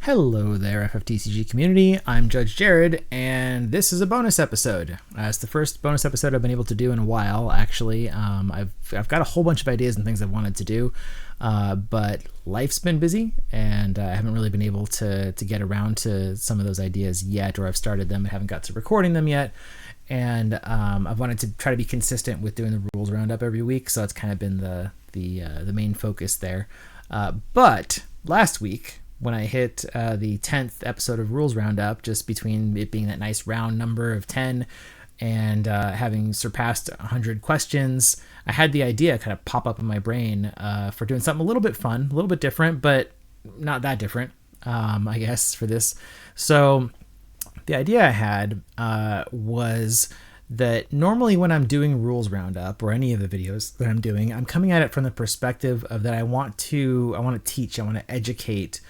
Hello there, FFTCG community. I'm Judge Jared, and this is a bonus episode. It's the first bonus episode I've been able to do in a while, actually. I've got a whole bunch of ideas and things I've wanted to do, but life's been busy, and I haven't really been able to get around to some of those ideas yet, or I've started them and haven't got to recording them yet. And I've wanted to try to be consistent with doing the rules roundup every week, so that's kind of been the main focus there. But last week, when I hit the 10th episode of Rules Roundup, just between it being that nice round number of 10 and having surpassed 100 questions, I had the idea kind of pop up in my brain for doing something a little bit fun, a little bit different, but not that different, I guess, for this. So the idea I had was that normally when I'm doing Rules Roundup or any of the videos that I'm doing, I'm coming at it from the perspective of that I want to teach, I want to educate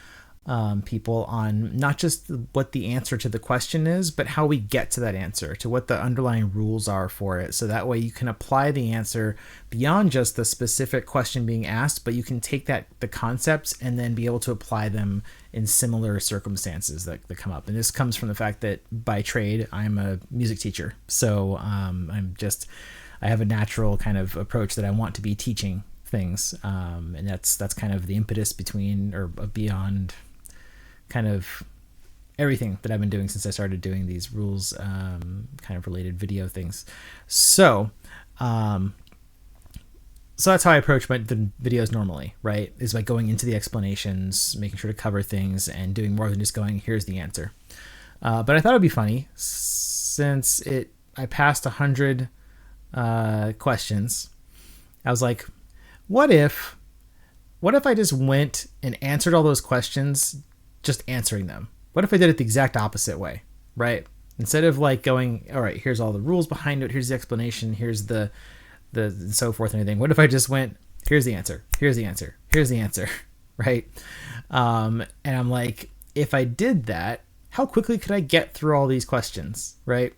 people on not just what the answer to the question is, but how we get to that answer, to what the underlying rules are for it. So that way you can apply the answer beyond just the specific question being asked, but you can take the concepts and then be able to apply them in similar circumstances that come up. And this comes from the fact that by trade, I'm a music teacher. So I have a natural kind of approach that I want to be teaching things. And that's kind of the impetus beyond kind of everything that I've been doing since I started doing these rules kind of related video things. So that's how I approach the videos normally, right? Is by going into the explanations, making sure to cover things, and doing more than just going, here's the answer. But I thought it'd be funny since I passed 100 questions. I was like, what if I just went and answered all those questions just answering them? What if I did it the exact opposite way, right? Instead of like going, all right, here's all the rules behind it, here's the explanation, here's the so forth and everything. What if I just went, here's the answer, here's the answer, here's the answer, right? And I'm like, if I did that, how quickly could I get through all these questions, right?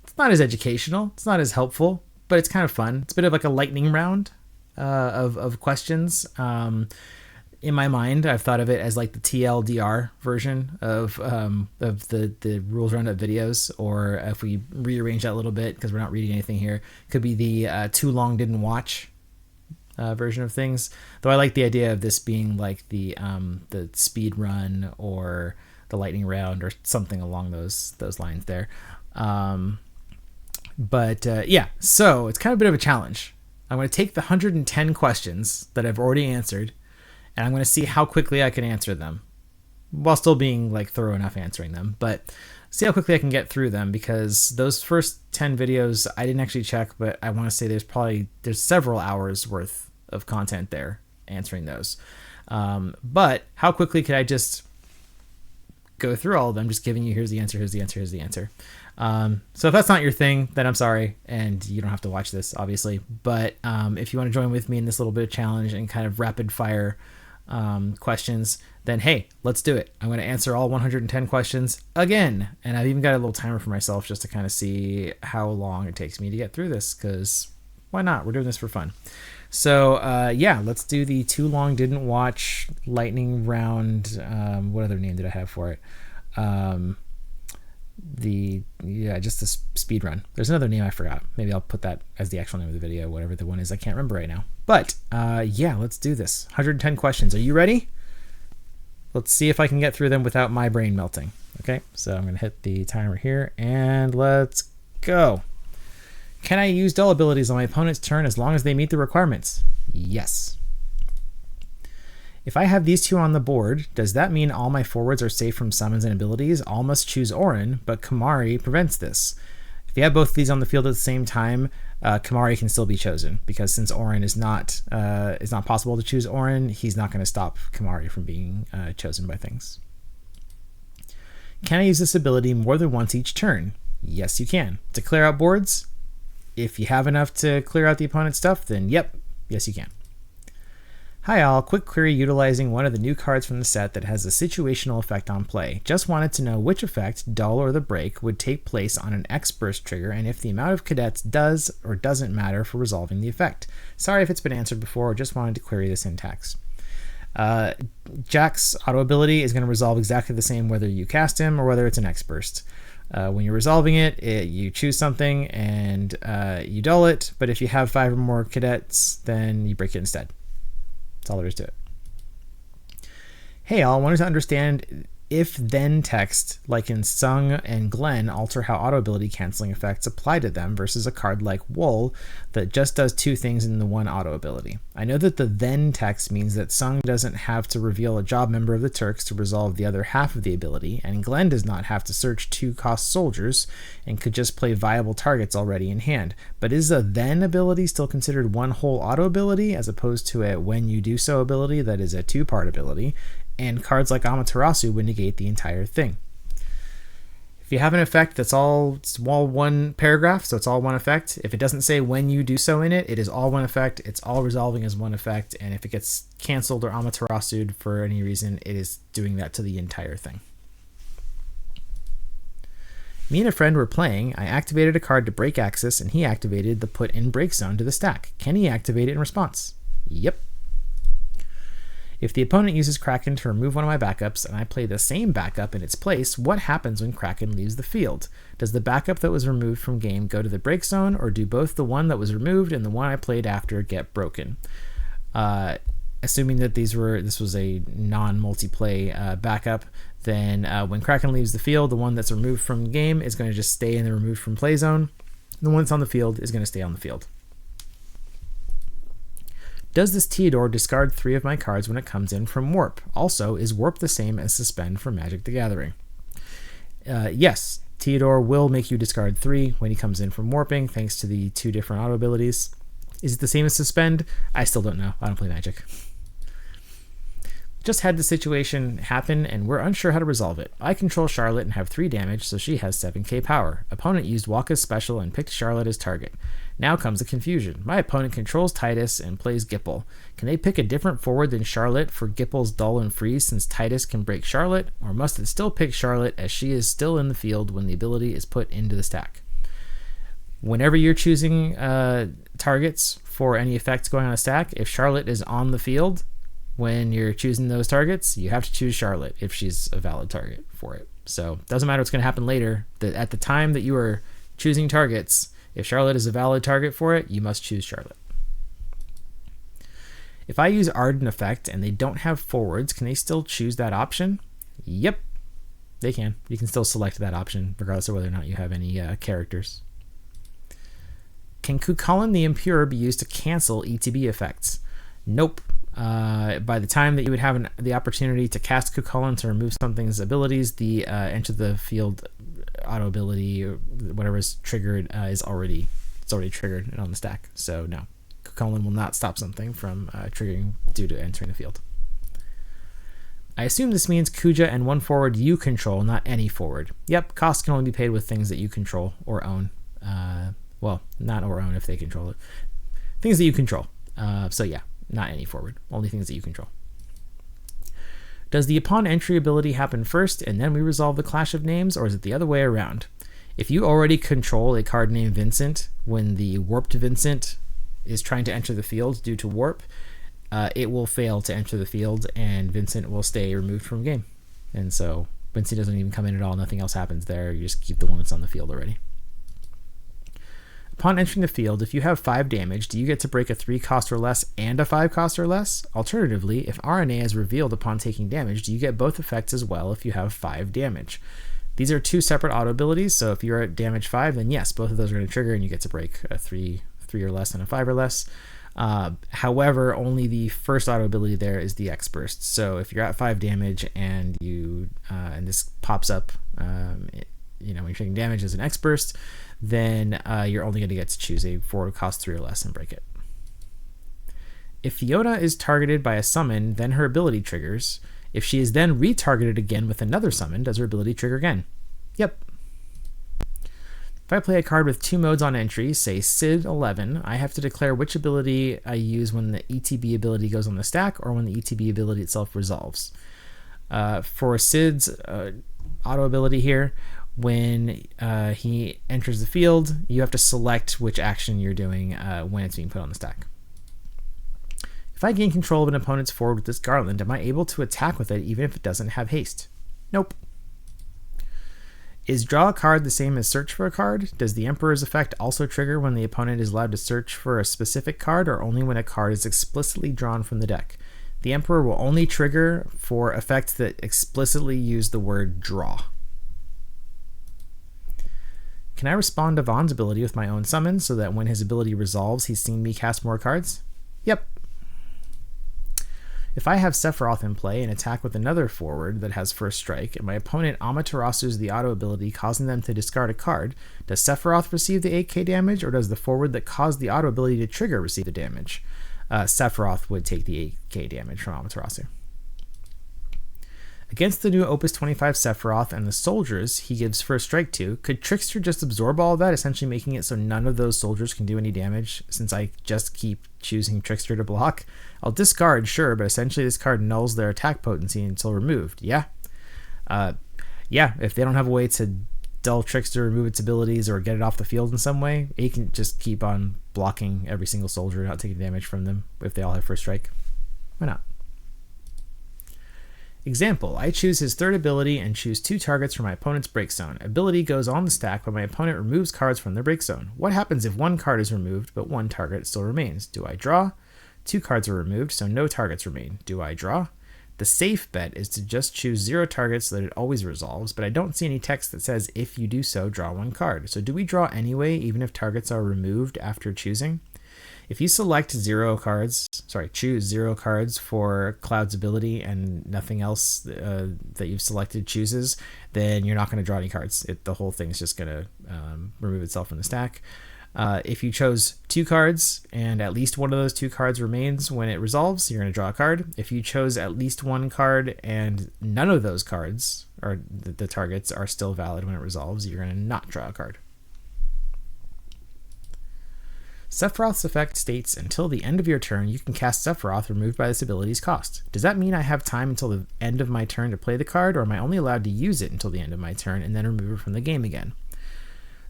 It's not as educational, it's not as helpful, but it's kind of fun. It's a bit of like a lightning round of questions. In my mind, I've thought of it as like the TLDR version of the Rules Roundup videos, or if we rearrange that a little bit, because we're not reading anything here, could be the too long didn't watch version of things. Though I like the idea of this being like the speed run or the lightning round or something along those lines there. Yeah, so it's kind of a bit of a challenge. I'm going to take the 110 questions that I've already answered, and I'm going to see how quickly I can answer them while still being like thorough enough answering them, but see how quickly I can get through them, because those first 10 videos I didn't actually check, but I want to say there's several hours worth of content there answering those. But how quickly could I just go through all of them, just giving you here's the answer, here's the answer, here's the answer. So if that's not your thing, then I'm sorry, and you don't have to watch this, obviously. But if you want to join with me in this little bit of challenge and kind of rapid fire questions, then hey, let's do it. I'm going to answer all 110 questions again, and I've even got a little timer for myself just to kind of see how long it takes me to get through this, because why not? We're doing this for fun. So yeah, let's do the too long didn't watch lightning round. What other name did I have for it? Just the speed run. There's another name I forgot. Maybe I'll put that as the actual name of the video, whatever the one is. I can't remember right now. But yeah, let's do this. 110 questions. Are you ready? Let's see if I can get through them without my brain melting. Okay, so I'm going to hit the timer here, and let's go. Can I use dull abilities on my opponent's turn as long as they meet the requirements? Yes. If I have these two on the board, does that mean all my forwards are safe from summons and abilities? All must choose Orin, but Kimahri prevents this. If you have both of these on the field at the same time, Kimahri can still be chosen, because since Orin is not possible to choose Orin, he's not going to stop Kimahri from being chosen by things. Can I use this ability more than once each turn? Yes, you can. To clear out boards? If you have enough to clear out the opponent's stuff, then yep, yes you can. Hi all, quick query utilizing one of the new cards from the set that has a situational effect on play. Just wanted to know which effect, dull or the break, would take place on an X burst trigger, and if the amount of cadets does or doesn't matter for resolving the effect. Sorry if it's been answered before, or just wanted to query the syntax. Jack's auto ability is going to resolve exactly the same whether you cast him or whether it's an X burst. When you're resolving it, you choose something and you dull it, but if you have 5 or more cadets, then you break it instead. That's all there is to it. Hey, all, I wanted to understand if-then text, like in Sung and Glenn, alter how auto ability canceling effects apply to them versus a card like Wool that just does 2 things in the one auto ability. I know that the then text means that Sung doesn't have to reveal a job member of the Turks to resolve the other half of the ability, and Glenn does not have to search 2-cost soldiers and could just play viable targets already in hand. But is a then ability still considered one whole auto ability as opposed to a when you do so ability that is a 2-part ability? And cards like Amaterasu would negate the entire thing. If you have an effect that's it's all one paragraph, so it's all one effect. If it doesn't say when you do so in it, it is all one effect. It's all resolving as one effect. And if it gets canceled or Amaterasu'd for any reason, it is doing that to the entire thing. Me and a friend were playing. I activated a card to break Axis, and he activated the put in break zone to the stack. Can he activate it in response? Yep. If the opponent uses Kraken to remove one of my backups and I play the same backup in its place, what happens when Kraken leaves the field? Does the backup that was removed from game go to the break zone, or do both the one that was removed and the one I played after get broken? Assuming that this was a non-multiplay backup, then when Kraken leaves the field, the one that's removed from game is going to just stay in the removed from play zone. The one that's on the field is going to stay on the field. Does this Theodore discard 3 of my cards when it comes in from Warp? Also, is Warp the same as Suspend for Magic the Gathering? Yes, Theodore will make you discard 3 when he comes in from Warping, thanks to the 2 different auto abilities. Is it the same as Suspend? I still don't know. I don't play Magic. Just had the situation happen, and we're unsure how to resolve it. I control Charlotte and have 3 damage, so she has 7k power. Opponent used Waka's special and picked Charlotte as target. Now comes the confusion. My opponent controls Titus and plays Gipple. Can they pick a different forward than Charlotte for Gipple's dull and freeze since Titus can break Charlotte, or must it still pick Charlotte as she is still in the field when the ability is put into the stack? Whenever you're choosing targets for any effects going on a stack, if Charlotte is on the field when you're choosing those targets, you have to choose Charlotte if she's a valid target for it. So it doesn't matter what's going to happen later. At the time that you are choosing targets, if Charlotte is a valid target for it, you must choose Charlotte. If I use Ardent Effect and they don't have forwards, can they still choose that option? Yep, they can. You can still select that option regardless of whether or not you have any characters. Can Kukulkan the Impure be used to cancel ETB effects? Nope. By the time that you would have the opportunity to cast Kukulkan to remove something's abilities, the enter the field auto ability or whatever is triggered is already triggered and on the stack. So no, Kukulkan will not stop something from triggering due to entering the field. I assume this means Kuja and one forward you control, not any forward. Yep, costs can only be paid with things that you control or own. Well, not or own if they control it. Things that you control. So yeah, not any forward. Only things that you control. Does the upon entry ability happen first and then we resolve the clash of names, or is it the other way around? If you already control a card named Vincent, when the warped Vincent is trying to enter the field due to warp, it will fail to enter the field and Vincent will stay removed from game. And so Vincent doesn't even come in at all. Nothing else happens there. You just keep the one that's on the field already. Upon entering the field, if you have 5 damage, do you get to break a 3 cost or less and a 5 cost or less? Alternatively, if RNA is revealed upon taking damage, do you get both effects as well if you have 5 damage? These are 2 separate auto abilities, so if you're at damage 5, then yes, both of those are going to trigger and you get to break a 3 or less and a 5 or less. However, only the first auto ability there is the X burst. So if you're at 5 damage and and this pops up, when you're taking damage as an X burst, then you're only going to get to choose a forward cost 3 or less and break it. If Fiona is targeted by a summon, then her ability triggers. If she is then retargeted again with another summon, does her ability trigger again? Yep. If I play a card with 2 modes on entry, say Sid 11, I have to declare which ability I use when the ETB ability goes on the stack or when the ETB ability itself resolves. For Sid's auto ability here, when he enters the field, you have to select which action you're doing when it's being put on the stack. If I gain control of an opponent's forward with this garland, am I able to attack with it even if it doesn't have haste? Nope. Is draw a card the same as search for a card? Does the Emperor's effect also trigger when the opponent is allowed to search for a specific card, or only when a card is explicitly drawn from the deck? The Emperor will only trigger for effects that explicitly use the word draw. Can I respond to Vaughn's ability with my own summon so that when his ability resolves, he's seen me cast more cards? Yep. If I have Sephiroth in play and attack with another forward that has first strike, and my opponent Amaterasu's the auto ability causing them to discard a card, does Sephiroth receive the 8k damage, or does the forward that caused the auto ability to trigger receive the damage? Sephiroth would take the 8k damage from Amaterasu. Against the new Opus 25 Sephiroth and the soldiers he gives first strike to, could Trickster just absorb all of that, essentially making it so none of those soldiers can do any damage, since I just keep choosing Trickster to block? I'll discard, sure, but essentially this card nulls their attack potency until removed. Yeah. Yeah, if they don't have a way to dull Trickster, remove its abilities, or get it off the field in some way, it can just keep on blocking every single soldier, not taking damage from them if they all have first strike. Why not? Example, I choose his third ability and choose 2 targets from my opponent's break zone. Ability goes on the stack, but my opponent removes cards from their break zone. What happens if 1 card is removed, but 1 target still remains? Do I draw? 2 cards are removed, so no targets remain. Do I draw? The safe bet is to just choose 0 targets so that it always resolves, but I don't see any text that says if you do so, draw 1 card. So do we draw anyway, even if targets are removed after choosing? If you select choose 0 cards for Cloud's ability and nothing else that you've selected chooses, then you're not going to draw any cards. The whole thing is just going to remove itself from the stack. If you chose 2 cards and at least one of those 2 cards remains when it resolves, you're going to draw a card. If you chose at least 1 card and none of those cards, or the targets, are still valid when it resolves, you're going to not draw a card. Sephiroth's effect states, until the end of your turn, you can cast Sephiroth removed by this ability's cost. Does that mean I have time until the end of my turn to play the card, or am I only allowed to use it until the end of my turn and then remove it from the game again?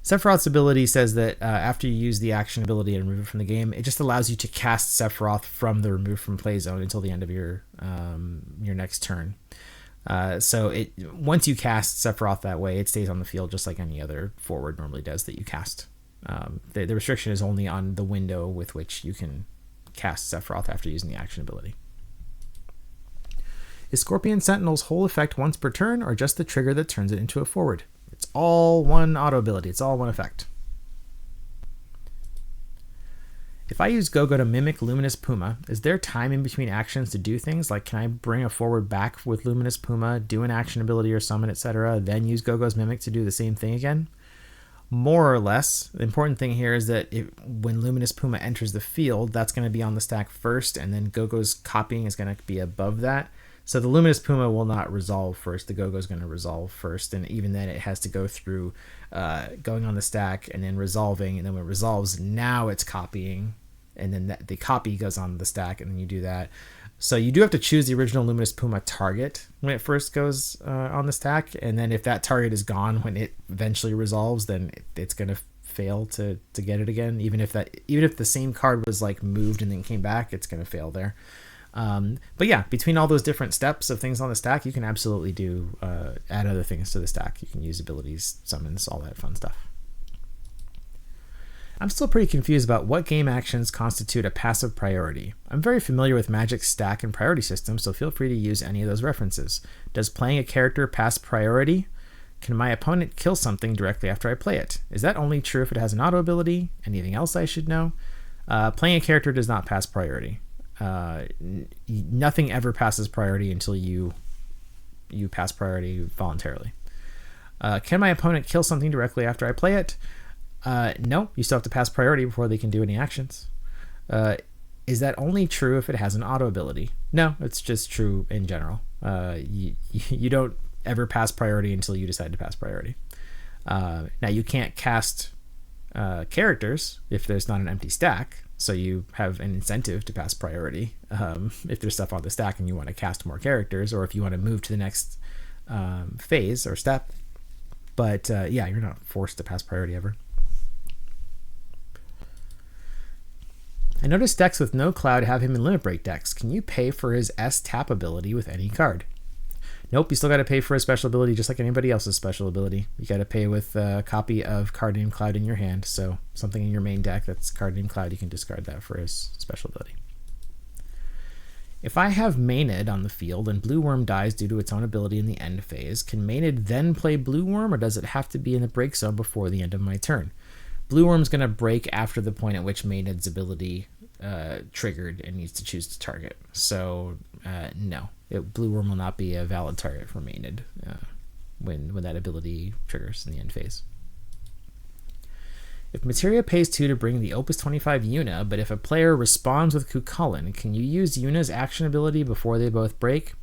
Sephiroth's ability says that after you use the action ability and remove it from the game, it just allows you to cast Sephiroth from the remove from play zone until the end of your next turn. So once you cast Sephiroth that way, it stays on the field just like any other forward normally does that you cast. The restriction is only on the window with which you can cast Sephiroth after using the action ability. Is Scorpion Sentinel's whole effect once per turn, or just the trigger that turns it into a forward? It's all one auto ability. It's all one effect. If I use Gogo to mimic Luminous Puma, is there time in between actions to do things? Like, can I bring a forward back with Luminous Puma, do an action ability or summon, etc., then use Gogo's Mimic to do the same thing again? More or less. The important thing here is that when Luminous Puma enters the field, that's going to be on the stack first, and then Gogo's copying is going to be above that. So the Luminous Puma will not resolve first. The Gogo is going to resolve first, and even then it has to go through going on the stack and then resolving, and then when it resolves, now it's copying, and then the copy goes on the stack, and then you do that. So you do have to choose the original Luminous Puma target when it first goes on the stack, and then if that target is gone when it eventually resolves, then it's going to fail to get it again. Even if the same card was like moved and then came back, it's going to fail there. But yeah, between all those different steps of things on the stack, you can absolutely do add other things to the stack. You can use abilities, summons, all that fun stuff. I'm still pretty confused about what game actions constitute a passive priority. I'm very familiar with Magic's stack and priority system, so feel free to use any of those references. Does playing a character pass priority? Can my opponent kill something directly after I play it? Is that only true if it has an auto ability? Anything else I should know? Playing a character does not pass priority. Nothing ever passes priority until you pass priority voluntarily. Can my opponent kill something directly after I play it? No, you still have to pass priority before they can do any actions. Is that only true if it has an auto ability? No, it's just true in general. You don't ever pass priority until you decide to pass priority. Now, you can't cast characters if there's not an empty stack, so you have an incentive to pass priority if there's stuff on the stack and you want to cast more characters, or if you want to move to the next phase or step. But yeah, you're not forced to pass priority ever. I noticed decks with no cloud have him in limit break decks. Can you pay for his S tap ability with any card? Nope, you still got to pay for his special ability just like anybody else's special ability. You got to pay with a copy of Card Named Cloud in your hand. So something in your main deck that's Card Named Cloud, you can discard that for his special ability. If I have Maynard on the field and Blue Worm dies due to its own ability in the end phase, can Maynard then play Blue Worm, or does it have to be in the break zone before the end of my turn? Blue Worm's going to break after the point at which Maynard's ability triggered and needs to choose to target. So no, Blue Worm will not be a valid target for Maynard when that ability triggers in the end phase. If Materia pays 2 to bring the Opus 25 Yuna, but if a player responds with Cuchulainn, can you use Yuna's action ability before they both break?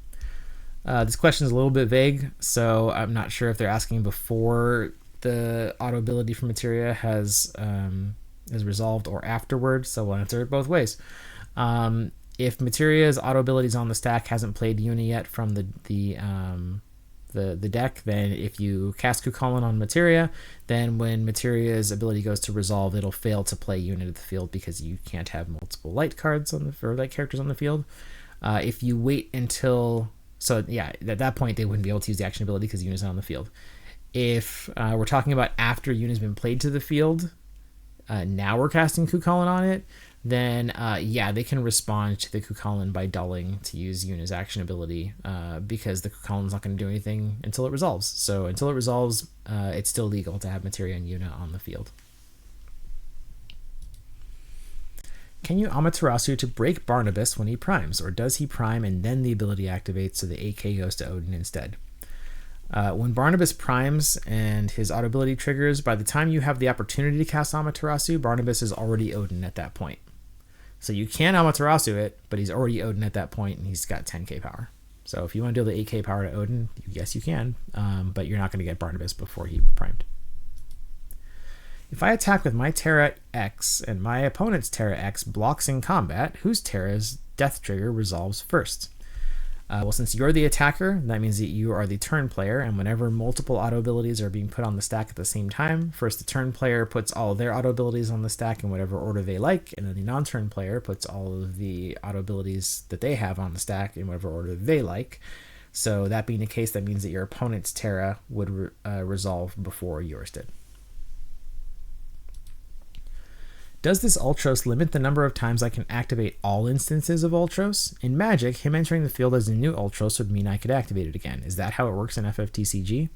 This question is a little bit vague, so I'm not sure if they're asking before the auto ability for Materia has resolved or afterward, so we'll answer it both ways. If Materia's auto abilities on the stack hasn't played Yuna yet from the deck, then if you cast Cuchulainn on Materia, then when Materia's ability goes to resolve, it'll fail to play Yuna to the field because you can't have multiple light cards or light characters on the field. If you wait until, so yeah, at that point they wouldn't be able to use the action ability because Yuna's not on the field. If we're talking about after Yuna's been played to the field, now we're casting Cuchulainn on it, then yeah, they can respond to the Cuchulainn by dulling to use Yuna's action ability because the Cuchullainn's not going to do anything until it resolves. So until it resolves, it's still legal to have Materia and Yuna on the field. Can you Amaterasu to break Barnabas when he primes, or does he prime and then the ability activates so the AK goes to Odin instead? When Barnabas primes and his auto ability triggers, by the time you have the opportunity to cast Amaterasu, Barnabas is already Odin at that point. So you can Amaterasu it, but he's already Odin at that point, and he's got 10k power. So if you want to deal the 8k power to Odin, yes you can, but you're not going to get Barnabas before he primed. If I attack with my Terra X and my opponent's Terra X blocks in combat, whose Terra's death trigger resolves first? Well, since you're the attacker, that means that you are the turn player, and whenever multiple auto abilities are being put on the stack at the same time, first the turn player puts all of their auto abilities on the stack in whatever order they like, and then the non-turn player puts all of the auto abilities that they have on the stack in whatever order they like. So that being the case, that means that your opponent's Terra would resolve before yours did. Does this Ultros limit the number of times I can activate all instances of Ultros? In Magic, him entering the field as a new Ultros would mean I could activate it again. Is that how it works in FFTCG?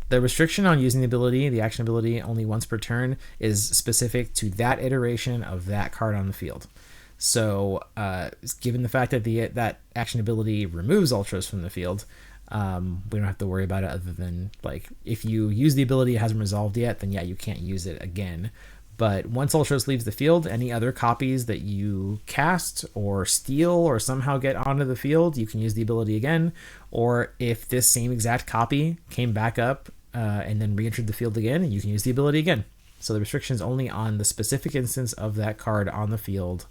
The restriction on using the ability, the action ability, only once per turn is specific to that iteration of that card on the field. So, given the fact that that action ability removes Ultros from the field, we don't have to worry about it other than, like, if you use the ability, it hasn't resolved yet, then yeah, you can't use it again. But once Ultros leaves the field, any other copies that you cast or steal or somehow get onto the field, you can use the ability again. Or if this same exact copy came back up and then re-entered the field again, you can use the ability again. So the restriction is only on the specific instance of that card on the field.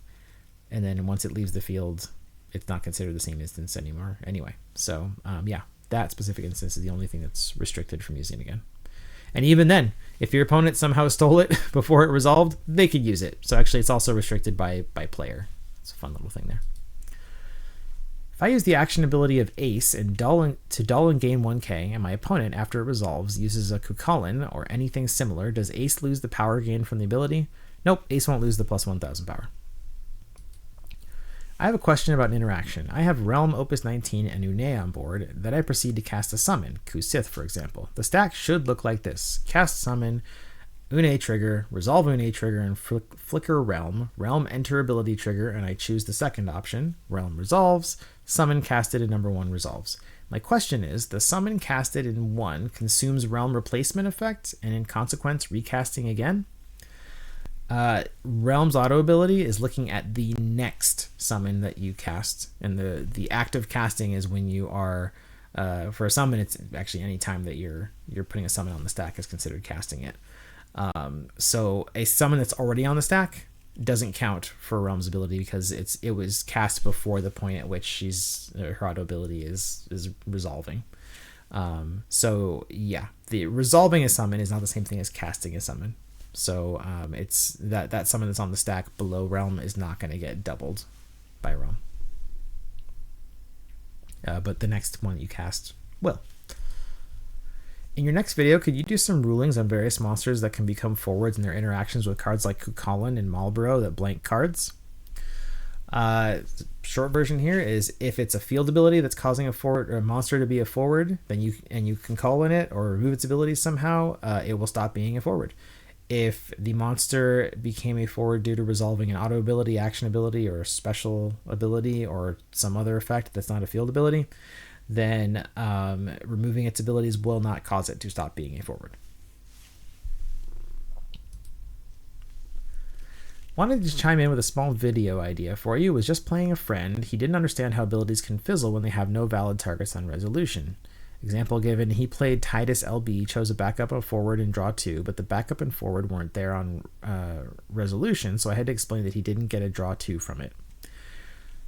And then once it leaves the field, it's not considered the same instance anymore anyway. So yeah, that specific instance is the only thing that's restricted from using it again. And even then, if your opponent somehow stole it before it resolved, they could use it. So actually, it's also restricted by player. It's a fun little thing there. If I use the action ability of Ace and dull and gain 1k, and my opponent, after it resolves, uses a Cuchulainn or anything similar, does Ace lose the power gain from the ability? Nope, Ace won't lose the plus 1000 power. I have a question about an interaction. I have Realm, Opus 19, and Une on board that I proceed to cast a summon, Kusith for example. The stack should look like this. Cast summon, Une trigger, resolve Une trigger, and flicker Realm. Realm enter ability trigger, and I choose the second option. Realm resolves, summon casted in number 1 resolves. My question is, the summon casted in 1 consumes Realm replacement effect, and in consequence recasting again? Realm's auto ability is looking at the next summon that you cast, and the act of casting is when you are for a summon. It's actually any time that you're putting a summon on the stack is considered casting it. So a summon that's already on the stack doesn't count for Realm's ability because it was cast before the point at which her auto ability is resolving. So yeah, the resolving a summon is not the same thing as casting a summon. So it's that summon that's on the stack below Realm is not going to get doubled by Realm. But the next one you cast will. In your next video, could you do some rulings on various monsters that can become forwards in their interactions with cards like Cuchulainn and Marlborough that blank cards? Short version here is if it's a field ability that's causing a forward or a monster to be a forward, then you can call in it or remove its abilities somehow, it will stop being a forward. If the monster became a forward due to resolving an auto ability, action ability, or special ability, or some other effect that's not a field ability, then removing its abilities will not cause it to stop being a forward. Wanted to chime in with a small video idea for you. Was just playing a friend. He didn't understand how abilities can fizzle when they have no valid targets on resolution. Example given, he played Titus LB, chose a backup and forward and draw 2, but the backup and forward weren't there on resolution, so I had to explain that he didn't get a draw 2 from it.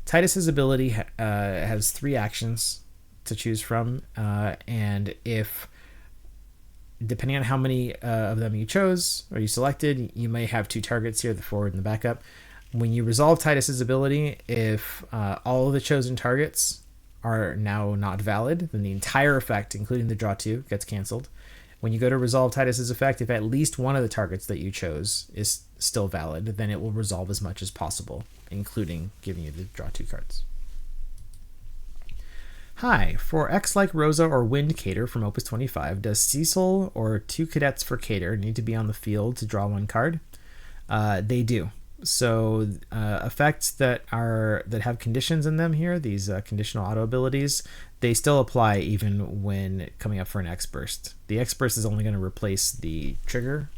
Titus's ability has 3 actions to choose from, and if depending on how many of them you chose or you selected, you may have 2 targets here, the forward and the backup. When you resolve Titus's ability, if all of the chosen targets are now not valid, then the entire effect, including the draw 2, gets canceled. When you go to resolve Titus's effect, if at least one of the targets that you chose is still valid, then it will resolve as much as possible, including giving you the draw 2 cards. Hi, for X like Rosa or Wind Cater from Opus 25, does Cecil or 2 cadets for Cater need to be on the field to draw 1 card? They do. So effects that have conditions in them here, these conditional auto abilities, they still apply even when coming up for an X burst. The X burst is only going to replace the trigger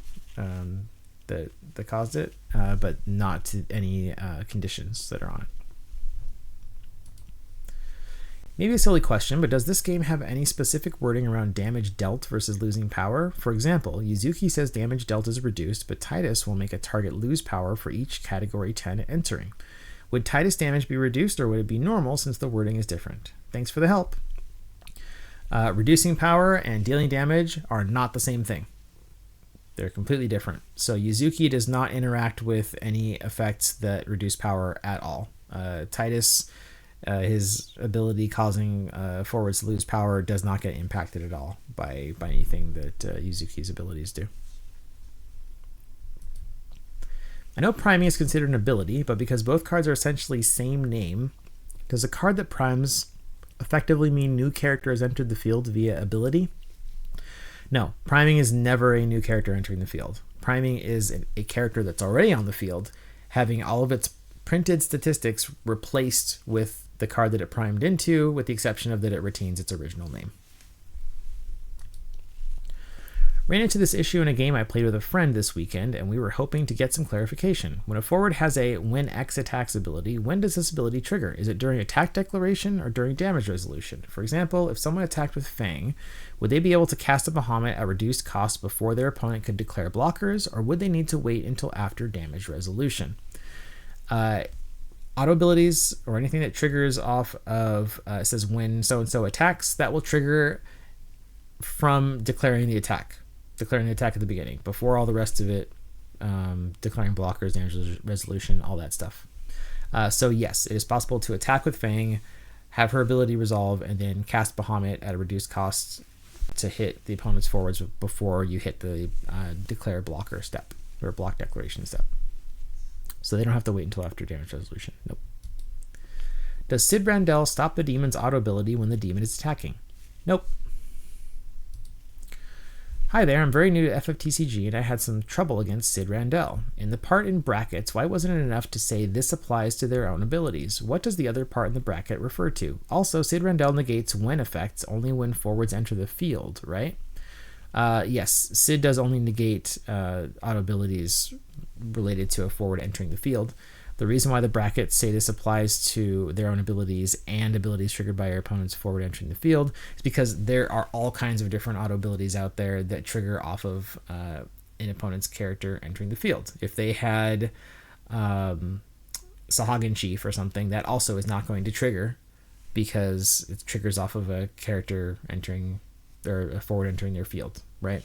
that caused it, but not any conditions that are on it. Maybe a silly question, but does this game have any specific wording around damage dealt versus losing power? For example, Yuzuki says damage dealt is reduced, but Titus will make a target lose power for each category 10 entering. Would Titus damage be reduced or would it be normal since the wording is different? Thanks for the help. Reducing power and dealing damage are not the same thing. They're completely different. So Yuzuki does not interact with any effects that reduce power at all. Titus, his ability causing forwards to lose power does not get impacted at all by anything that Yuzuki's abilities do. I know priming is considered an ability, but because both cards are essentially same name, does a card that primes effectively mean new character has entered the field via ability? No, priming is never a new character entering the field. Priming is a character that's already on the field, having all of its printed statistics replaced with the card that it primed into, with the exception of that it retains its original name. Ran into this issue in a game I played with a friend this weekend, and we were hoping to get some clarification. When a forward has a when X attacks ability, when does this ability trigger? Is it during attack declaration or during damage resolution? For example, if someone attacked with Fang, would they be able to cast a Bahamut at reduced cost before their opponent could declare blockers, or would they need to wait until after damage resolution? Auto abilities or anything that triggers off of it says when so-and-so attacks, that will trigger from declaring the attack at the beginning, before all the rest of it, declaring blockers, damage resolution, all that stuff. So yes, it is possible to attack with Fang, have her ability resolve, and then cast Bahamut at a reduced cost to hit the opponent's forwards before you hit the declare blocker step or block declaration step. So they don't have to wait until after damage resolution. Nope. Does Sid Randell stop the demon's auto ability when the demon is attacking? Nope. Hi there, I'm very new to FFTCG and I had some trouble against Sid Randell. In the part in brackets, why wasn't it enough to say this applies to their own abilities? What does the other part in the bracket refer to? Also, Sid Randell negates when effects only when forwards enter the field, right? Yes, Sid does only negate auto abilities related to a forward entering the field. The reason why the brackets say this applies to their own abilities and abilities triggered by your opponent's forward entering the field is because there are all kinds of different auto abilities out there that trigger off of an opponent's character entering the field. If they had Sahagin Chief or something, that also is not going to trigger because it triggers off of a character entering or a forward entering their field, right?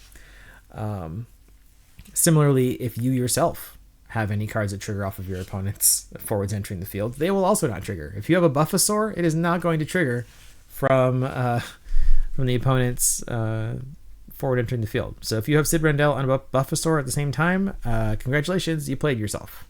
Similarly, if you yourself have any cards that trigger off of your opponent's forwards entering the field, they will also not trigger. If you have a Buffasaur, it is not going to trigger from the opponent's forward entering the field. So if you have Sid Rendell and a Buffasaur at the same time, congratulations, you played yourself.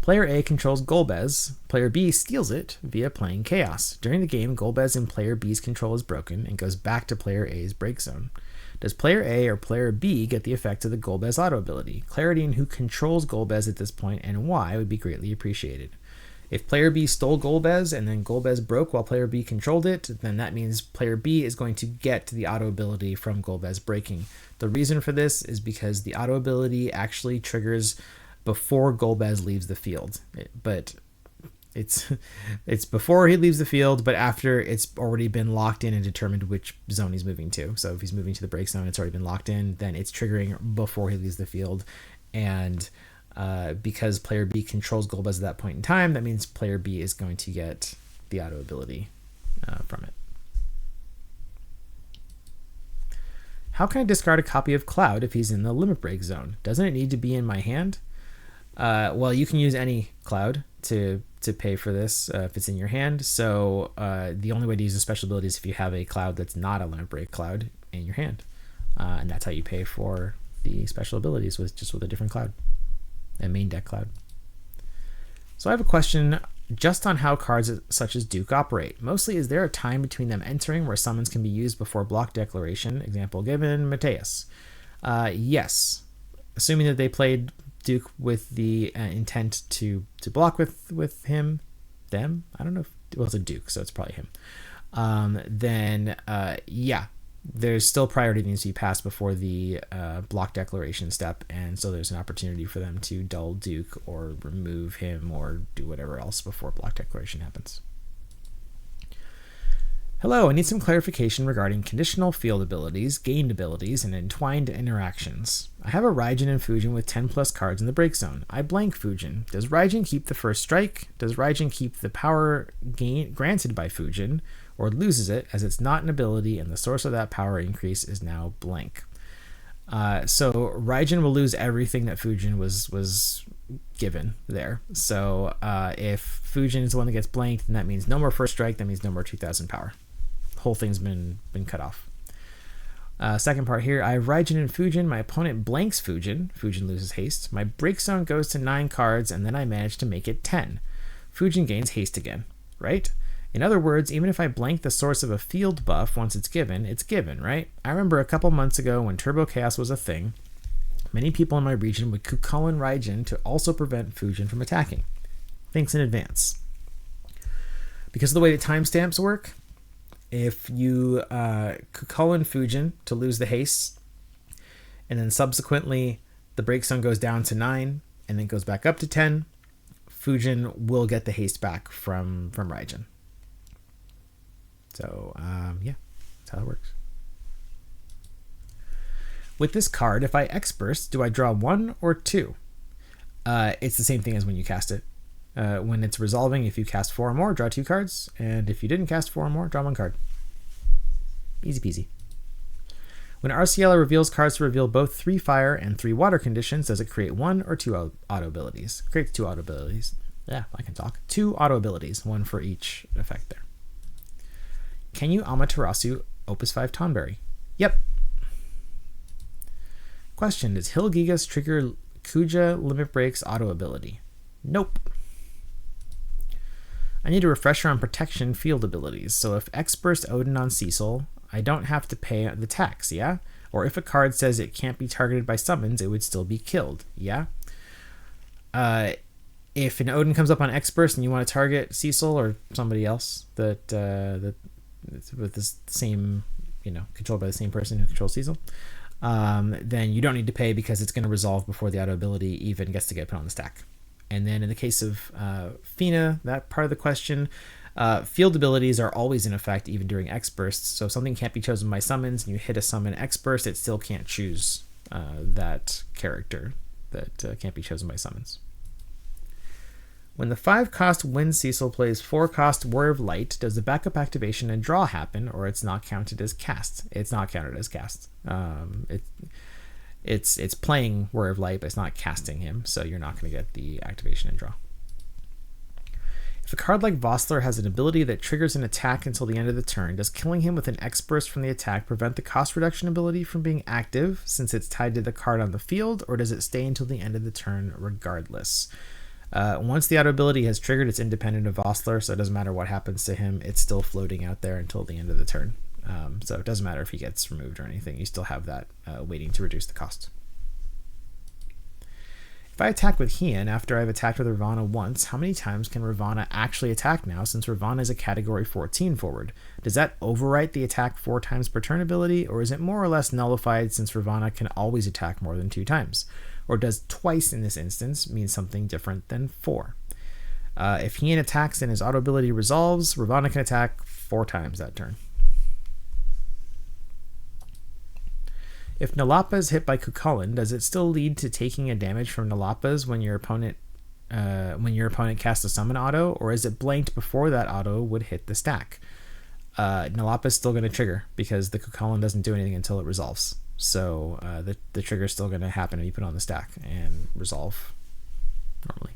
Player A controls Golbez. Player B steals it via playing Chaos. During the game, Golbez in Player B's control is broken and goes back to Player A's break zone. Does Player A or Player B get the effect of the Golbez auto ability? Clarity in who controls Golbez at this point and why would be greatly appreciated. If Player B stole Golbez and then Golbez broke while Player B controlled it, then that means Player B is going to get the auto ability from Golbez breaking. The reason for this is because the auto ability actually triggers before Golbez leaves the field, but it's before he leaves the field, but after it's already been locked in and determined which zone he's moving to. So if he's moving to the break zone, it's already been locked in, then it's triggering before he leaves the field. And because Player B controls Golbez at that point in time, that means Player B is going to get the auto ability from it. How can I discard a copy of Cloud if he's in the limit break zone? Doesn't it need to be in my hand? Well, you can use any Cloud to pay for this if it's in your hand. So the only way to use a special ability is if you have a Cloud that's not a limit break Cloud in your hand. And that's how you pay for the special abilities, with a different Cloud, a main deck Cloud. So I have a question just on how cards such as Duke operate. Mostly, is there a time between them entering where summons can be used before block declaration? Example given, Mateus. Yes. Assuming that they played Duke with the intent to block with him, them. I don't know if it's a Duke, so it's probably him. Then there's still priority that needs to be passed before the block declaration step, and so there's an opportunity for them to dull Duke or remove him or do whatever else before block declaration happens. Hello, I need some clarification regarding conditional field abilities, gained abilities, and entwined interactions. I have a Raijin and Fujin with 10 plus cards in the break zone. I blank Fujin. Does Raijin keep the first strike? Does Raijin keep the power granted by Fujin, or loses it as it's not an ability and the source of that power increase is now blank? So Raijin will lose everything that Fujin was given there. So if Fujin is the one that gets blanked, then that means no more first strike, that means no more 2000 power. Whole thing's been cut off. Second part here, I have Raijin and Fujin. My opponent blanks Fujin. Fujin loses haste. My break zone goes to 9 cards, and then I manage to make it 10. Fujin gains haste again, right? In other words, even if I blank the source of a field buff once it's given, right? I remember a couple months ago when Turbo Chaos was a thing, many people in my region would Kukulkan Raijin to also prevent Fujin from attacking. Thanks in advance. Because of the way the timestamps work, if you Kukulkan Fujin to lose the haste, and then subsequently the break zone goes down to 9 and then goes back up to 10, Fujin will get the haste back from Raijin. So that's how it works. With this card, if I X-Burst, do I draw 1 or 2? It's the same thing as when you cast it. When it's resolving, if you cast 4 or more, draw 2 cards. And if you didn't cast 4 or more, draw 1 card. Easy peasy. When RCL reveals cards to reveal both 3 fire and 3 water conditions, does it create 1 or 2 auto abilities? It creates 2 auto abilities. Yeah, I can talk. 2 auto abilities, 1 for each effect there. Can you Amaterasu Opus 5 Tonberry? Yep. Question, does Hill Gigas trigger Kuja Limit Break's auto ability? Nope. I need a refresher on protection field abilities. So if X-Burst Odin on Cecil, I don't have to pay the tax, yeah? Or if a card says it can't be targeted by summons, it would still be killed, yeah? If an Odin comes up on X-Burst and you want to target Cecil or somebody else that with the same, controlled by the same person who controls Cecil, then you don't need to pay because it's going to resolve before the auto ability even gets to get put on the stack. And then in the case of Fina, that part of the question, field abilities are always in effect even during X-Bursts. So if something can't be chosen by summons and you hit a summon X-Burst, it still can't choose that character that can't be chosen by summons. When the 5-cost Wind Cecil plays 4-cost Warrior of Light, does the backup activation and draw happen, or it's not counted as cast? It's not counted as cast. it's playing Warrior of Light, but it's not casting him, so you're not going to get the activation and draw. If a card like Vossler has an ability that triggers an attack until the end of the turn, does killing him with an X burst from the attack prevent the cost reduction ability from being active since it's tied to the card on the field, or does it stay until the end of the turn regardless? Once the auto ability has triggered, it's independent of Vossler, so it doesn't matter what happens to him. It's still floating out there until the end of the turn. So it doesn't matter if he gets removed or anything. You still have that waiting to reduce the cost. If I attack with Hien after I've attacked with Ravana once, how many times can Ravana actually attack now since Ravana is a category 14 forward? Does that overwrite the attack 4 times per turn ability, or is it more or less nullified since Ravana can always attack more than 2 times? Or does twice in this instance mean something different than 4? If Hien attacks and his auto ability resolves, Ravana can attack 4 times that turn. If Nalapa is hit by Cuchulainn, does it still lead to taking a damage from Nalapas when your opponent casts a summon auto, or is it blanked before that auto would hit the stack? Nalapa is still going to trigger because the Cuchulainn doesn't do anything until it resolves. So the trigger is still going to happen if you put it on the stack and resolve normally.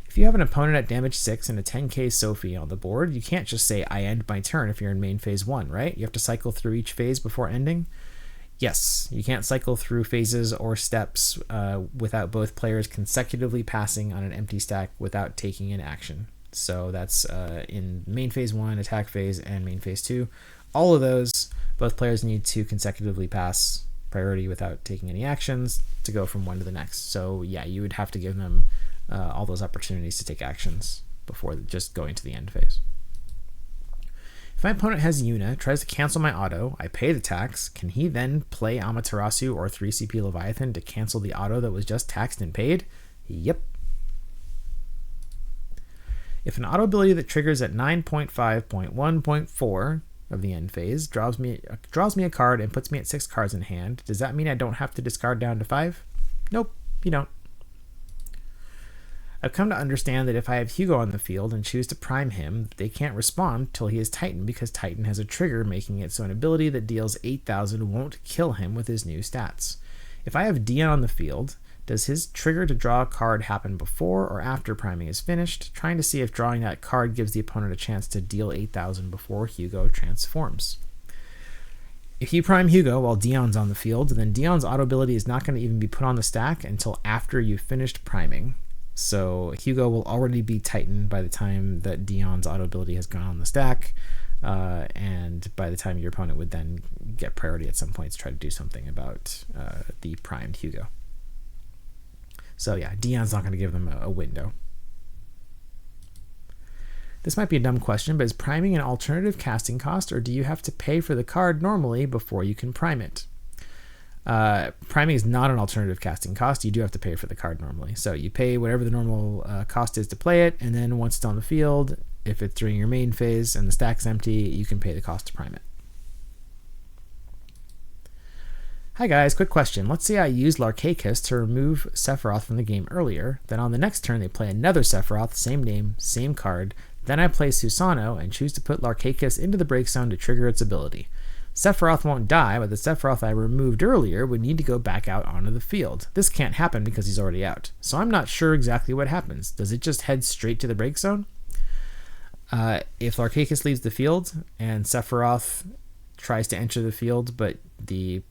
If you have an opponent at damage 6 and a 10k Sophie on the board, you can't just say, I end my turn if you're in main phase 1, right? You have to cycle through each phase before ending. Yes, you can't cycle through phases or steps without both players consecutively passing on an empty stack without taking an action. So that's in main phase 1, attack phase, and main phase 2. All of those, both players need to consecutively pass priority without taking any actions to go from one to the next. So yeah, you would have to give them all those opportunities to take actions before just going to the end phase. If my opponent has Yuna, tries to cancel my auto, I pay the tax, can he then play Amaterasu or 3CP Leviathan to cancel the auto that was just taxed and paid? Yep. If an auto ability that triggers at 9.5.1.4 of the end phase draws me a card and puts me at 6 cards in hand, does that mean I don't have to discard down to 5? Nope, you don't. I've come to understand that if I have Hugo on the field and choose to prime him, they can't respond till he is Titan because Titan has a trigger making it so an ability that deals 8,000 won't kill him with his new stats. If I have Dion on the field, does his trigger to draw a card happen before or after priming is finished, trying to see if drawing that card gives the opponent a chance to deal 8,000 before Hugo transforms. If you prime Hugo while Dion's on the field, then Dion's auto ability is not going to even be put on the stack until after you've finished priming. So Hugo will already be Titan by the time that Dion's auto ability has gone on the stack, and by the time your opponent would then get priority at some point to try to do something about the primed Hugo. So yeah, Dion's not going to give them a window. This might be a dumb question, but is priming an alternative casting cost, or do you have to pay for the card normally before you can prime it? Priming is not an alternative casting cost. You do have to pay for the card normally. So you pay whatever the normal cost is to play it, and then once it's on the field, if it's during your main phase and the stack's empty, you can pay the cost to prime it. Hi guys, quick question. Let's say I use Larkakis to remove Sephiroth from the game earlier, then on the next turn they play another Sephiroth, same name, same card, then I play Susano and choose to put Larkakis into the break zone to trigger its ability. Sephiroth won't die, but the Sephiroth I removed earlier would need to go back out onto the field. This can't happen because he's already out. So I'm not sure exactly what happens. Does it just head straight to the break zone? If Larkakis leaves the field and Sephiroth tries to enter the field, but the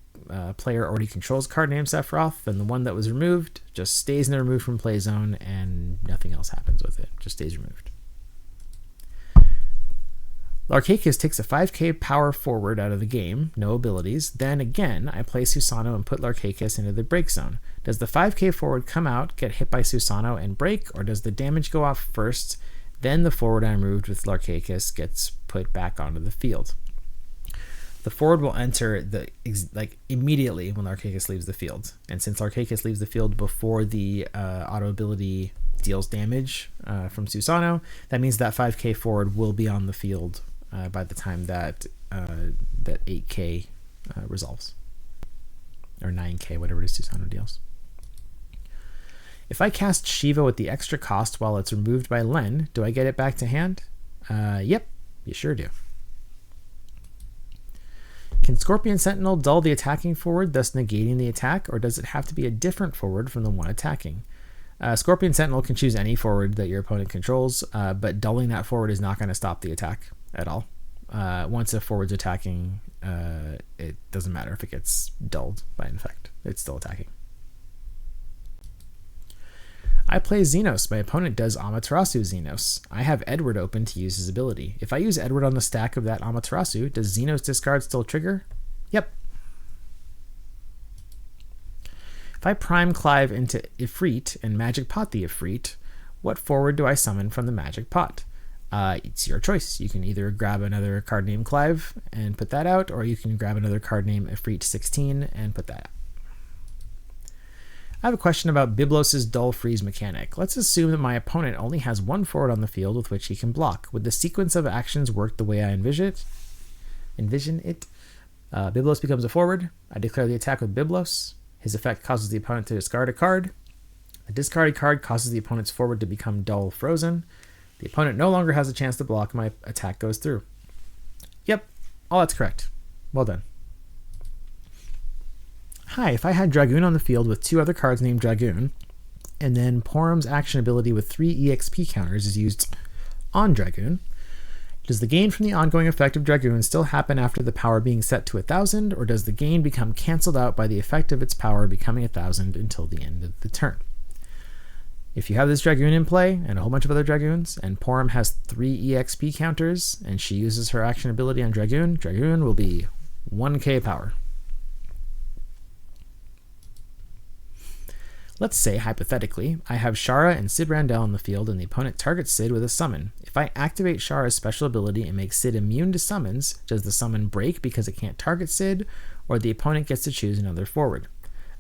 player already controls a card named Sephiroth, then the one that was removed just stays in the removed from play zone and nothing else happens with it. Just stays removed. Larkakis takes a 5k power forward out of the game, no abilities. Then again, I play Susano and put Larkakis into the break zone. Does the 5k forward come out, get hit by Susano, and break, or does the damage go off first, then the forward I removed with Larkakis gets put back onto the field? The forward will enter immediately when Larkakis leaves the field. And since Larkakis leaves the field before the auto ability deals damage from Susano, that means that 5k forward will be on the field by the time that 8k resolves. Or 9k, whatever it is Susano deals. If I cast Shiva with the extra cost while it's removed by Len, do I get it back to hand? Yep, you sure do. Can Scorpion Sentinel dull the attacking forward, thus negating the attack, or does it have to be a different forward from the one attacking? Scorpion Sentinel can choose any forward that your opponent controls, but dulling that forward is not going to stop the attack at all. Once a forward's attacking, it doesn't matter if it gets dulled by an effect. It's still attacking. I play Xenos. My opponent does Amaterasu Xenos. I have Edward open to use his ability. If I use Edward on the stack of that Amaterasu, does Xenos discard still trigger? Yep. If I prime Clive into Ifrit and Magic Pot the Ifrit, what forward do I summon from the Magic Pot? It's your choice. You can either grab another card named Clive and put that out, or you can grab another card named Ifrit 16 and put that out. I have a question about Byblos' Dull Freeze mechanic. Let's assume that my opponent only has one forward on the field with which he can block. Would the sequence of actions work the way I envision it? Byblos becomes a forward. I declare the attack with Byblos. His effect causes the opponent to discard a card. The discarded card causes the opponent's forward to become dull frozen. The opponent no longer has a chance to block. My attack goes through. Yep, all that's correct. Well done. Hi, if I had Dragoon on the field with two other cards named Dragoon, and then Porum's action ability with 3 EXP counters is used on Dragoon, does the gain from the ongoing effect of Dragoon still happen after the power being set to 1,000, or does the gain become cancelled out by the effect of its power becoming 1,000 until the end of the turn? If you have this Dragoon in play, and a whole bunch of other Dragoons, and Porum has 3 EXP counters, and she uses her action ability on Dragoon, Dragoon will be 1k power. Let's say, hypothetically, I have Shara and Sid Randell on the field and the opponent targets Sid with a summon. If I activate Shara's special ability and make Sid immune to summons, does the summon break because it can't target Sid, or the opponent gets to choose another forward?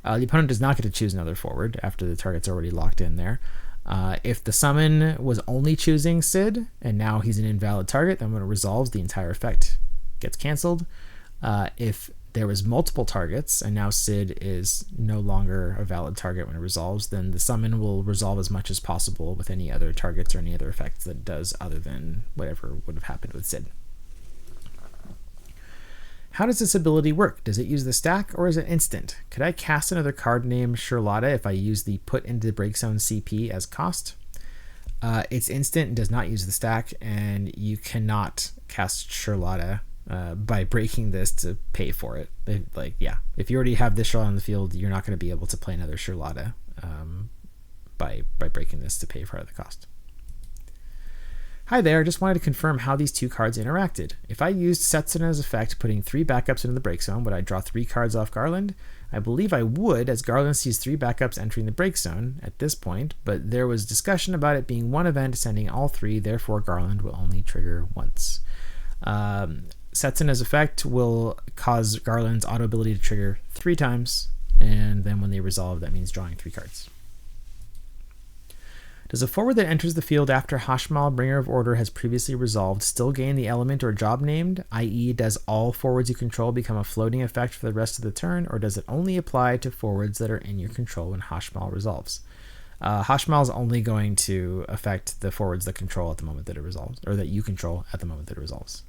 The opponent does not get to choose another forward after the target's already locked in there. If the summon was only choosing Sid, and now he's an invalid target, then when it resolves, the entire effect gets canceled. If there was multiple targets, and now Sid is no longer a valid target when it resolves, then the summon will resolve as much as possible with any other targets or any other effects that it does other than whatever would have happened with Sid. How does this ability work? Does it use the stack, or is it instant? Could I cast another card named Charlotta if I use the put into the break zone CP as cost? It's instant and does not use the stack, and you cannot cast Charlotta by breaking this to pay for it. If you already have this Charlotta on the field, you're not going to be able to play another Charlotta by breaking this to pay for the cost. Hi there, just wanted to confirm how these two cards interacted. If I used Setsuna's effect, putting 3 backups into the break zone, would I draw 3 cards off Garland? I believe I would, as Garland sees 3 backups entering the break zone at this point, but there was discussion about it being one event sending all 3, therefore Garland will only trigger once. Setsuna's effect will cause Garland's auto ability to trigger 3 times, and then when they resolve, that means drawing 3 cards. Does a forward that enters the field after Hashmal, Bringer of Order, has previously resolved still gain the element or job named, i.e. does all forwards you control become a floating effect for the rest of the turn, or does it only apply to forwards that are in your control when Hashmal resolves? Hashmal is only going to affect the forwards that control at the moment that it resolves, or that you control at the moment that it resolves.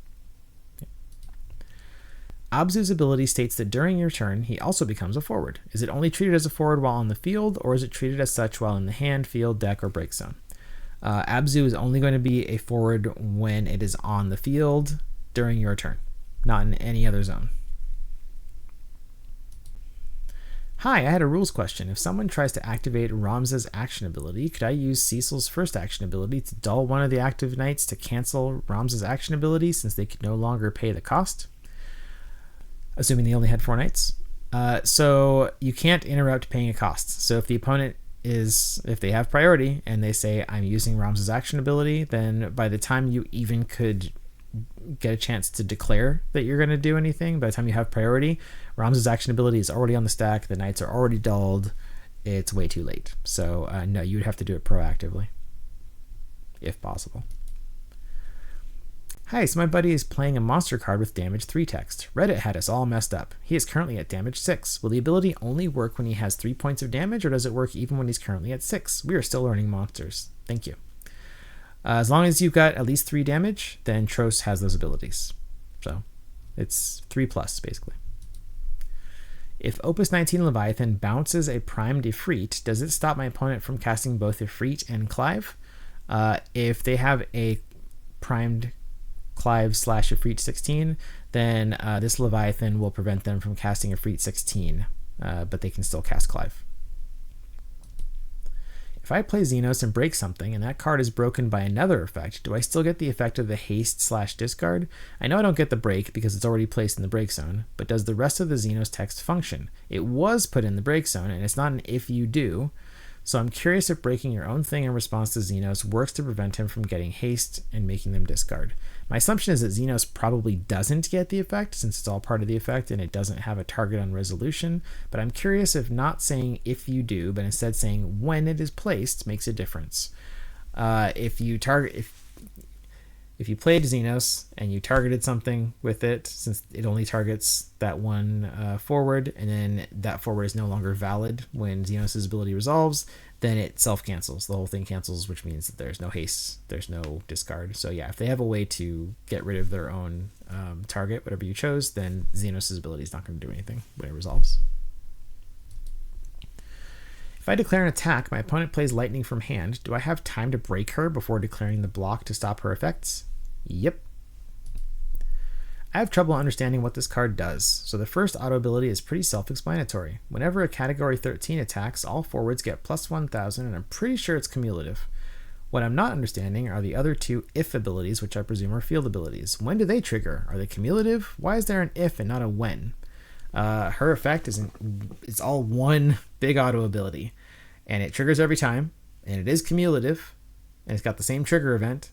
Abzu's ability states that during your turn, he also becomes a forward. Is it only treated as a forward while on the field, or is it treated as such while in the hand, field, deck, or break zone? Abzu is only going to be a forward when it is on the field during your turn, not in any other zone. Hi, I had a rules question. If someone tries to activate Ramza's action ability, could I use Cecil's first action ability to dull one of the active knights to cancel Ramza's action ability since they could no longer pay the cost? Assuming they only had 4 knights. So you can't interrupt paying a cost. So if the opponent if they have priority and they say, I'm using Ramza's action ability, then by the time you even could get a chance to declare that you're going to do anything, by the time you have priority, Ramza's action ability is already on the stack, the knights are already dulled, it's way too late. So no, you would have to do it proactively, if possible. Hi, so my buddy is playing a monster card with damage 3 text. Reddit had us all messed up. He is currently at damage 6. Will the ability only work when he has 3 points of damage, or does it work even when he's currently at 6? We are still learning monsters. Thank you. As long as you've got at least 3 damage, then Tros has those abilities. So It's 3+, basically. If Opus 19 Leviathan bounces a primed Ifrit, does it stop my opponent from casting both Ifrit and Clive? If they have a primed Clive / Ifrit 16, then this Leviathan will prevent them from casting Ifrit 16, but they can still cast Clive. If I play Xenos and break something, and that card is broken by another effect, do I still get the effect of the haste / discard? I know I don't get the break because it's already placed in the break zone, but does the rest of the Xenos text function? It was put in the break zone, and it's not an if you do, so I'm curious if breaking your own thing in response to Xenos works to prevent him from getting haste and making them discard. My assumption is that Xenos probably doesn't get the effect since it's all part of the effect and it doesn't have a target on resolution, but I'm curious if not saying if you do, but instead saying when it is placed makes a difference. If you played Xenos and you targeted something with it, since it only targets that one forward, and then that forward is no longer valid when Xenos' ability resolves, then it self-cancels. The whole thing cancels, which means that there's no haste, there's no discard. So yeah, if they have a way to get rid of their own target, whatever you chose, then Xenos' ability is not going to do anything when it resolves. If I declare an attack, my opponent plays lightning from hand. Do I have time to break her before declaring the block to stop her effects? Yep. I have trouble understanding what this card does, so the first auto ability is pretty self-explanatory. Whenever a category 13 attacks, all forwards get plus 1000, and I'm pretty sure it's cumulative. What I'm not understanding are the other two if abilities, which I presume are field abilities. When do they trigger? Are they cumulative? Why is there an if and not a when? Her effect it's all one big auto ability, and it triggers every time, and it is cumulative, and it's got the same trigger event,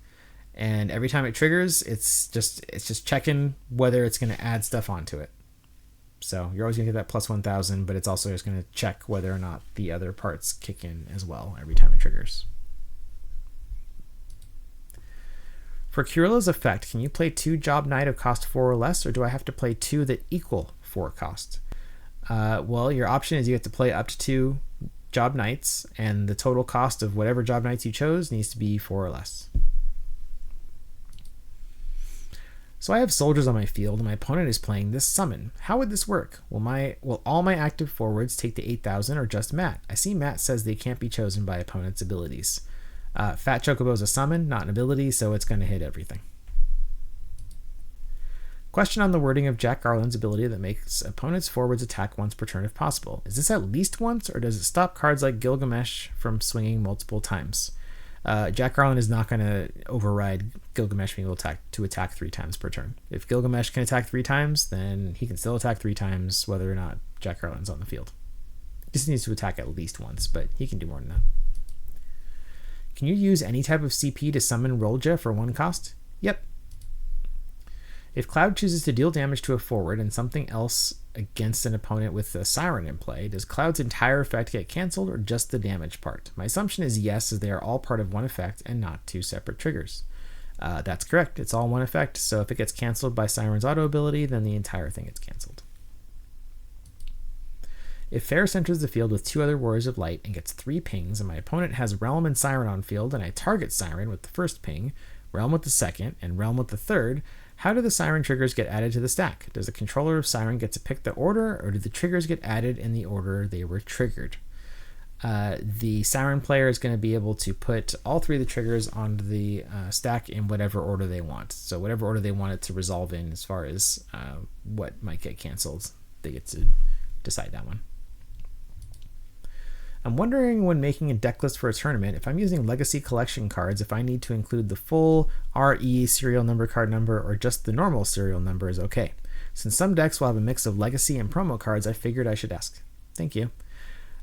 and every time it triggers, it's just checking whether it's going to add stuff onto it. So you're always going to get that plus 1000, but it's also just going to check whether or not the other parts kick in as well every time it triggers. For Curilla's effect, can you play 2 Job Knight of cost 4 or less, or do I have to play 2 that equal 4 cost? Well, your option is you have to play up to 2 Job Knights, and the total cost of whatever Job Knights you chose needs to be 4 or less. So I have soldiers on my field, and my opponent is playing this summon. How would this work? Will all my active forwards take the 8,000 or just Matt? I see Matt says they can't be chosen by opponent's abilities. Fat Chocobo is a summon, not an ability, so it's going to hit everything. Question on the wording of Jack Garland's ability that makes opponents' forwards attack once per turn if possible. Is this at least once, or does it stop cards like Gilgamesh from swinging multiple times? Jack Garland is not going to override Gilgamesh being able to attack 3 times per turn. If Gilgamesh can attack 3 times, then he can still attack 3 times whether or not Jack Garland's on the field. He just needs to attack at least once, but he can do more than that. Can you use any type of CP to summon Rolja for 1 cost? Yep. If Cloud chooses to deal damage to a forward and something else against an opponent with a Siren in play, does Cloud's entire effect get cancelled or just the damage part? My assumption is yes, as they are all part of one effect and not 2 separate triggers. That's correct. It's all one effect, so if it gets cancelled by Siren's auto ability, then the entire thing gets cancelled. If Ferris enters the field with 2 other Warriors of Light and gets 3 pings, and my opponent has Realm and Siren on field, and I target Siren with the first ping, Realm with the second, and Realm with the third, how do the Siren triggers get added to the stack? Does the controller of Siren get to pick the order, or do the triggers get added in the order they were triggered? The Siren player is going to be able to put all 3 of the triggers onto the stack in whatever order they want. So whatever order they want it to resolve in as far as what might get canceled, they get to decide that one. I'm wondering when making a deck list for a tournament, if I'm using Legacy Collection cards, if I need to include the full RE serial number card number or just the normal serial number is okay. Since some decks will have a mix of Legacy and promo cards, I figured I should ask. Thank you.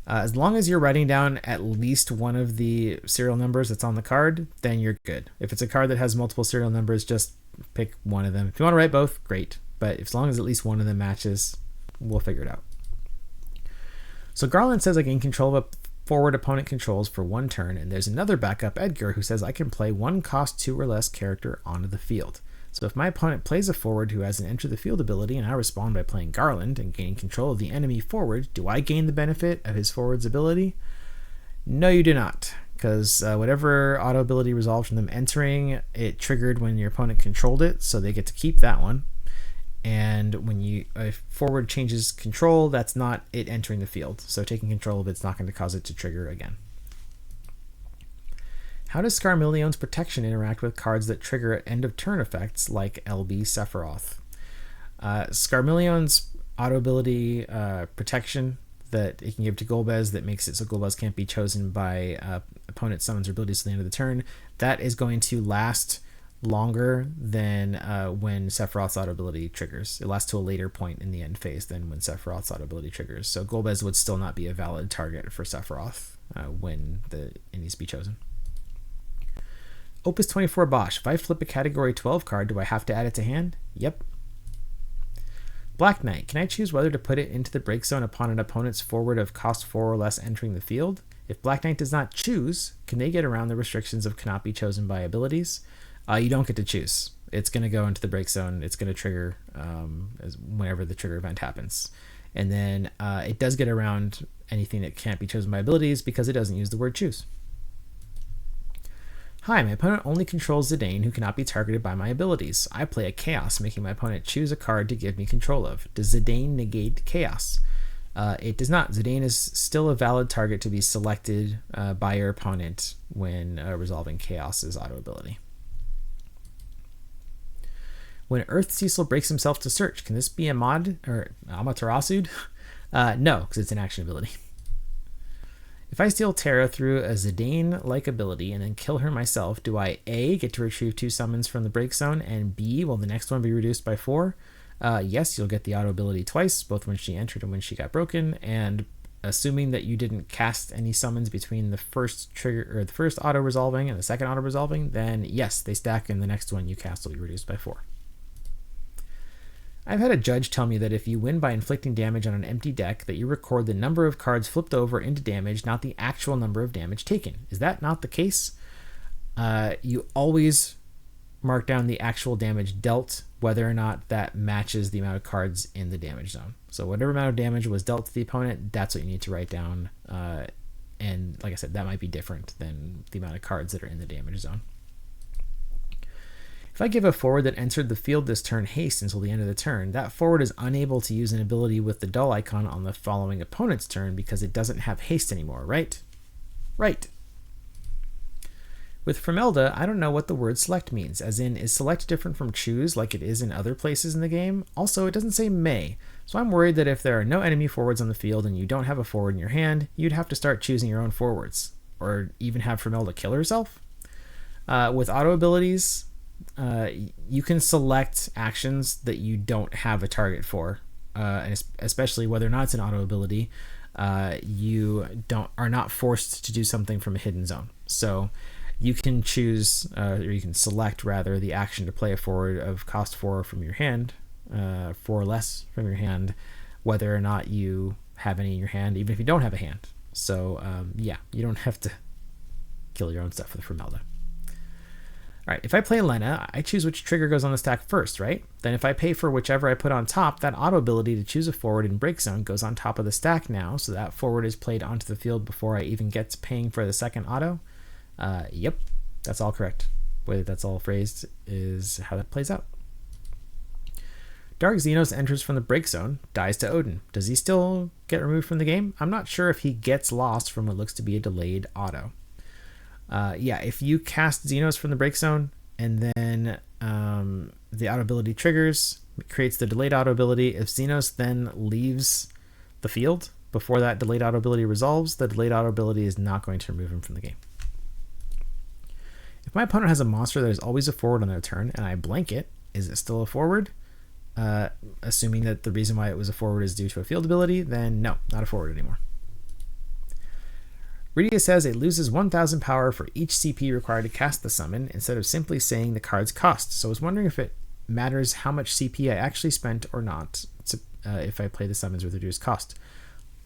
As long as you're writing down at least one of the serial numbers that's on the card, then you're good. If it's a card that has multiple serial numbers, just pick one of them. If you want to write both, great. But as long as at least one of them matches, we'll figure it out. So Garland says I gain control of a forward opponent controls for 1 turn, and there's another backup, Edgar, who says I can play 1 cost 2 or less character onto the field. So if my opponent plays a forward who has an enter the field ability and I respond by playing Garland and gaining control of the enemy forward, do I gain the benefit of his forward's ability? No, you do not, because whatever auto ability resolved from them entering, it triggered when your opponent controlled it, so they get to keep that one. And when a forward changes control, that's not it entering the field. So taking control of it's not going to cause it to trigger again. How does Skarmillion's protection interact with cards that trigger at end of turn effects like LB Sephiroth? Skarmillion's auto ability protection that it can give to Golbez that makes it so Golbez can't be chosen by opponent summons or abilities to the end of the turn, that is going to last longer than when Sephiroth's auto ability triggers. It lasts to a later point in the end phase than when Sephiroth's auto ability triggers. So Golbez would still not be a valid target for Sephiroth when it needs to be chosen. Opus 24 Bosch. If I flip a category 12 card, do I have to add it to hand? Yep. Black Knight. Can I choose whether to put it into the break zone upon an opponent's forward of cost 4 or less entering the field? If Black Knight does not choose, can they get around the restrictions of cannot be chosen by abilities? You don't get to choose. It's going to go into the break zone. It's going to trigger whenever the trigger event happens. And then it does get around anything that can't be chosen by abilities because it doesn't use the word choose. Hi, my opponent only controls Zidane, who cannot be targeted by my abilities. I play a Chaos, making my opponent choose a card to give me control of. Does Zidane negate Chaos? It does not. Zidane is still a valid target to be selected by your opponent when resolving Chaos's auto ability. When Earth Cecil breaks himself to search, can this be a mod or Amaterasu? No, because it's an action ability. If I steal Terra through a Zidane-like ability and then kill her myself, do I A, get to retrieve 2 summons from the break zone, and B, will the next one be reduced by 4? Yes, you'll get the auto ability twice, both when she entered and when she got broken, and assuming that you didn't cast any summons between the first trigger or the first auto resolving and the second auto resolving, then yes, they stack and the next one you cast will be reduced by 4. I've had a judge tell me that if you win by inflicting damage on an empty deck, that you record the number of cards flipped over into damage, not the actual number of damage taken. Is that not the case? You always mark down the actual damage dealt, whether or not that matches the amount of cards in the damage zone. So whatever amount of damage was dealt to the opponent, that's what you need to write down. And like I said, that might be different than the amount of cards that are in the damage zone. If I give a forward that entered the field this turn haste until the end of the turn, that forward is unable to use an ability with the dull icon on the following opponent's turn because it doesn't have haste anymore, right? Right. With Framelda, I don't know what the word select means, as in, is select different from choose like it is in other places in the game? Also, it doesn't say may, so I'm worried that if there are no enemy forwards on the field and you don't have a forward in your hand, you'd have to start choosing your own forwards, or even have Framelda kill herself. With auto abilities, you can select actions that you don't have a target for, and especially whether or not it's an auto ability, you are not forced to do something from a hidden zone. So you can choose, or you can select rather, the action to play a forward of cost 4 from your hand, 4 or less from your hand, whether or not you have any in your hand, even if you don't have a hand. So yeah, you don't have to kill your own stuff with Framelda. All right, if I play Lena, I choose which trigger goes on the stack first, right? Then if I pay for whichever I put on top, that auto ability to choose a forward in break zone goes on top of the stack now, so that forward is played onto the field before I even get to paying for the second auto. Yep, that's all correct. The way that's all phrased is how that plays out. Dark Xenos enters from the break zone, dies to Odin. Does he still get removed from the game? I'm not sure if he gets lost from what looks to be a delayed auto. Yeah, if you cast Xenos from the break zone and then the auto ability triggers, it creates the delayed auto ability. If Xenos then leaves the field before that delayed auto ability resolves, the delayed auto ability is not going to remove him from the game. If my opponent has a monster that is always a forward on their turn and I blank it, is it still a forward? Assuming that the reason why it was a forward is due to a field ability, then no, not a forward anymore. Rydia says it loses 1000 power for each CP required to cast the summon instead of simply saying the card's cost. So I was wondering if it matters how much CP I actually spent or not if I play the summons with reduced cost.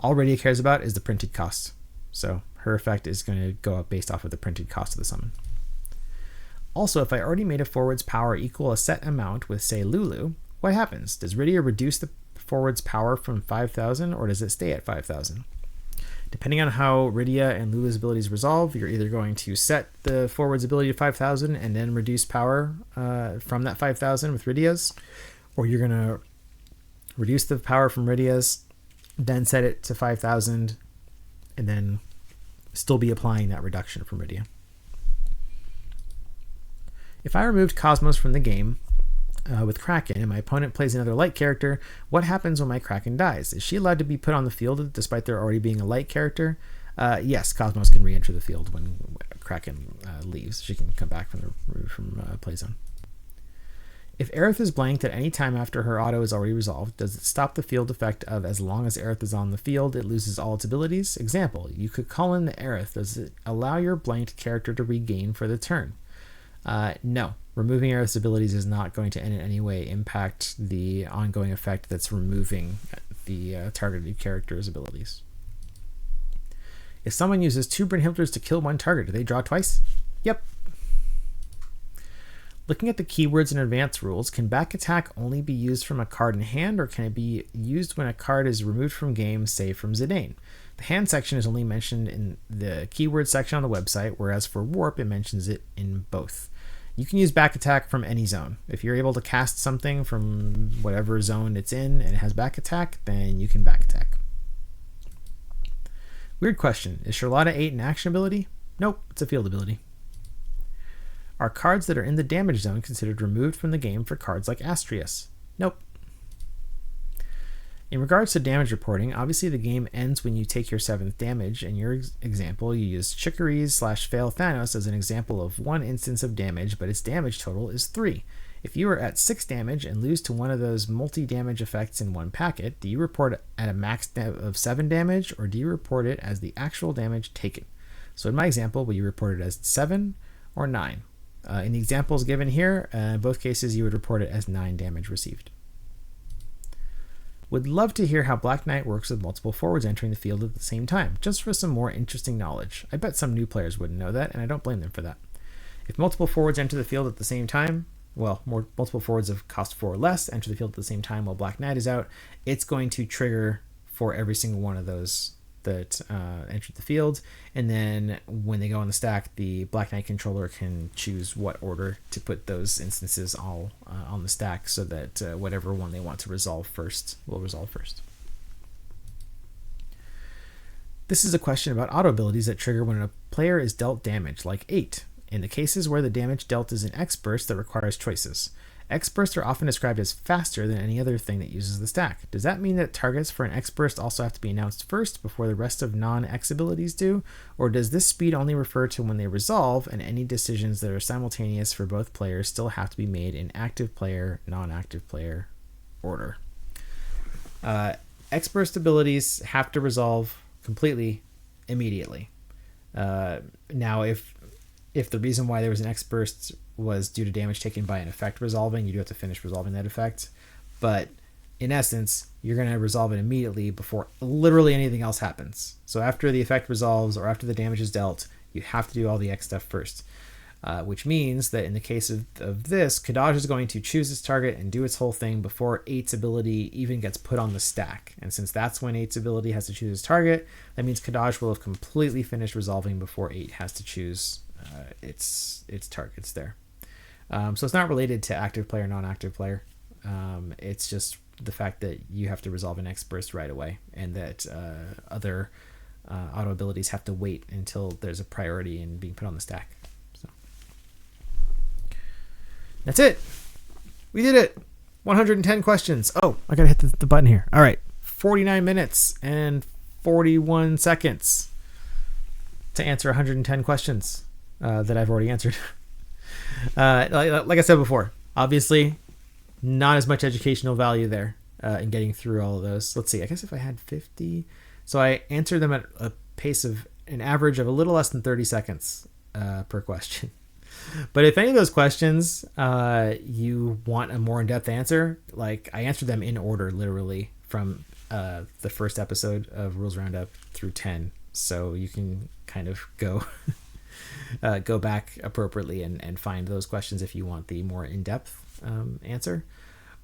All Rydia cares about is the printed cost. So her effect is going to go up based off of the printed cost of the summon. Also, if I already made a forward's power equal a set amount with, say, Lulu, what happens? Does Rydia reduce the forward's power from 5,000 or does it stay at 5,000? Depending on how Rydia and Lulu's abilities resolve, you're either going to set the forward's ability to 5,000 and then reduce power from that 5,000 with Rydia's, or you're going to reduce the power from Rydia's, then set it to 5,000, and then still be applying that reduction from Rydia. If I removed Cosmos from the game with Kraken and my opponent plays another light character, what happens when my Kraken dies? Is she allowed to be put on the field despite there already being a light character? Yes, Cosmos can re-enter the field when Kraken leaves. She can come back from play zone. If Aerith is blanked at any time after her auto is already resolved, does it stop the field effect of as long as Aerith is on the field, it loses all its abilities? Example, you could call in the Aerith. Does it allow your blanked character to regain for the turn? No. Removing Aerith's abilities is not going to in any way impact the ongoing effect that's removing the targeted character's abilities. If someone uses 2 Brynhildrs to kill one target, do they draw twice? Yep. Looking at the keywords and advanced rules, can back attack only be used from a card in hand, or can it be used when a card is removed from game, say from Zidane? The hand section is only mentioned in the keyword section on the website, whereas for warp, it mentions it in both. You can use back attack from any zone. If you're able to cast something from whatever zone it's in and it has back attack, then you can back attack. Weird question. Is Charlotta 8 an action ability? Nope, it's a field ability. Are cards that are in the damage zone considered removed from the game for cards like Astrius? Nope. In regards to damage reporting, obviously the game ends when you take your 7th damage. In your example, you used Chicories/Fail Thanos as an example of one instance of damage, but its damage total is 3. If you are at 6 damage and lose to one of those multi-damage effects in one packet, do you report it at a max of 7 damage, or do you report it as the actual damage taken? So in my example, will you report it as 7 or 9? In the examples given here, in both cases, you would report it as 9 damage received. Would love to hear how Black Knight works with multiple forwards entering the field at the same time, just for some more interesting knowledge. I bet some new players wouldn't know that, and I don't blame them for that. If multiple forwards enter the field at the same time, multiple forwards of cost 4 or less enter the field at the same time while Black Knight is out, it's going to trigger for every single one of those that entered the field, and then when they go on the stack, the Black Knight controller can choose what order to put those instances all on the stack, so that whatever one they want to resolve first will resolve first. This is a question about auto abilities that trigger when a player is dealt damage, like 8, in the cases where the damage dealt is an X-Burst that requires choices. X-Bursts are often described as faster than any other thing that uses the stack. Does that mean that targets for an X-Burst also have to be announced first before the rest of non-X abilities do? Or does this speed only refer to when they resolve, and any decisions that are simultaneous for both players still have to be made in active player, non-active player order? X-Burst abilities have to resolve completely immediately. Now, if the reason why there was an X-Burst was due to damage taken by an effect resolving, you do have to finish resolving that effect. But in essence, you're going to resolve it immediately before literally anything else happens. So after the effect resolves or after the damage is dealt, you have to do all the X stuff first. Which means that in the case of this, Kadaj is going to choose its target and do its whole thing before 8's ability even gets put on the stack. And since that's when 8's ability has to choose its target, that means Kadaj will have completely finished resolving before 8 has to choose its targets there. So it's not related to active player, non-active player. It's just the fact that you have to resolve an X-Burst right away, and that other auto abilities have to wait until there's a priority in being put on the stack. So that's it. We did it. 110 questions. Oh, I gotta hit the button here. All right, 49 minutes and 41 seconds to answer 110 questions that I've already answered. Like I said before, obviously not as much educational value there in getting through all of those. Let's see, I guess if I had 50, so I answered them at a pace of an average of a little less than 30 seconds per question. But if any of those questions you want a more in-depth answer, like I answered them in order, literally from the first episode of Rules Roundup through 10, so you can kind of go back appropriately and find those questions if you want the more in-depth answer.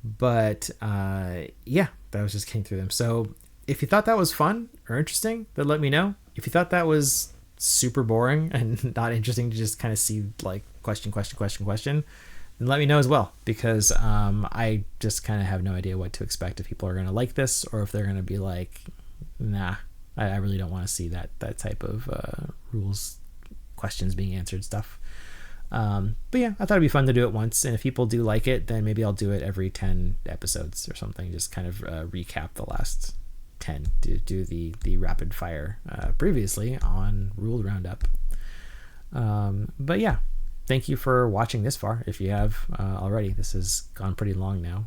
But yeah, that was just getting through them. So if you thought that was fun or interesting, then let me know. If you thought that was super boring and not interesting to just kind of see like question, And let me know as well, because I just kind of have no idea what to expect, if people are going to like this or if they're going to be like, nah, I really don't want to see that type of rules questions being answered stuff. But yeah, I thought it'd be fun to do it once, and if people do like it, then maybe I'll do it every 10 episodes or something, just kind of recap the last 10, do the rapid fire previously on Rule Roundup. But yeah, thank you for watching this far. If you have already, this has gone pretty long now.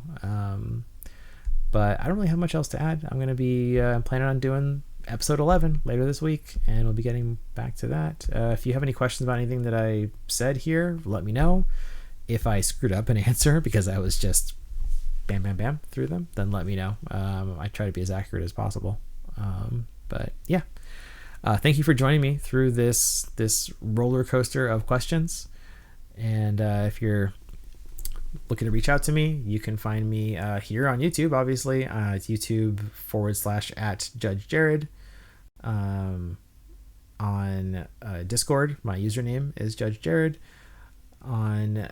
But I don't really have much else to add. I'm going to be planning on doing episode 11 later this week, and we'll be getting back to that. If you have any questions about anything that I said here, let me know. If I screwed up an answer because I was just bam, bam, bam through them, then let me know. I try to be as accurate as possible. But yeah. Thank you for joining me through this roller coaster of questions. And if you're looking to reach out to me, you can find me here on YouTube, obviously. It's YouTube.com/@JudgeJared. On Discord, my username is Judge Jared. On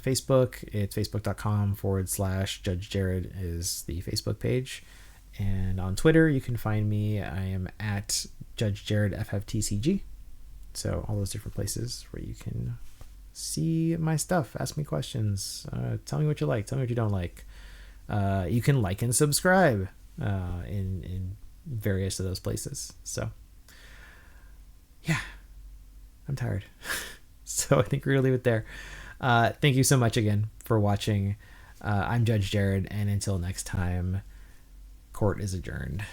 Facebook, it's facebook.com/Judge Jared is the Facebook page. And on Twitter, you can find me. I am at Judge Jared FFTCG. So all those different places where you can see my stuff, ask me questions, tell me what you like, tell me what you don't like. You can like and subscribe in various of those places. So yeah, I'm tired. So I think we're gonna leave it there. Thank you so much again for watching. I'm Judge Jared, and until next time, court is adjourned.